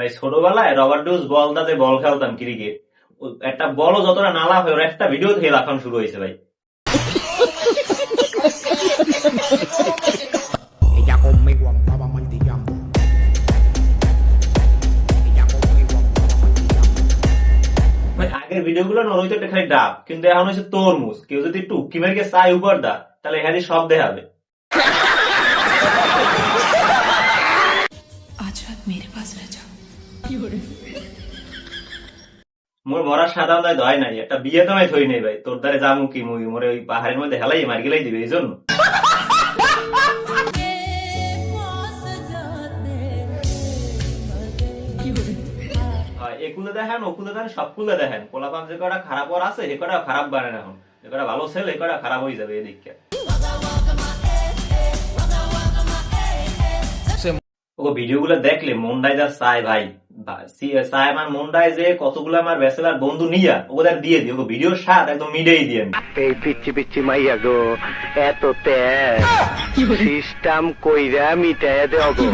ভাই ছোটবেলায় রবার্ট ডুস বল দাতে বল খেলতাম ক্রিকেট, একটা বলও যতটা নালা হয় ওর একটা ভিডিও থেকে লাফানো শুরু হয়েছে ভাই। Ella conmigo andaba martillando. Ella conmigo andaba martillando. ভাই আগের ভিডিও গুলো না হইতো একটা খালি ডাব, কিন্তু এখন হচ্ছে তরমুজ। কেউ যদি একটু উকি মেরে চাই উপর দা তাহলে এখানে সব দেখাবে। आज रात मेरे पास रह जा। মোর মরার সাধারণ দয় নাই, একটা বিয়ে তো আমি থই নেই ভাই। তোর দ্বারে যামু কি মুই মোরে ওই পাহাড়ের মধ্যে হেলাই মার গেলাই দিবে এই জন্য। একুলে দেখেন ওকুলে দেখেন সবকুলে দেখেন, পোলাপান যে কটা খারাপ ওর আছে এ কটা খারাপ বানে না, এখন যে কটা ভালো ছেলে এ কটা খারাপ হয়ে যাবে এদিকে। ও ভিডিও গুলো দেখলে মনটাই যা চায় ভাই, চায় আমার মনটায় যে কতগুলো আমার ব্যাচেলার বন্ধু নিয়া ওদের দিয়ে দিই। ও ভিডিওর স্বাদ একদম মিডেই দিয়ে এই পিচ্ছি পিচ্ছি মাইয়া গো, এত তেজ সিস্টেম কইরা মিটাইয়া দেওয়া গো।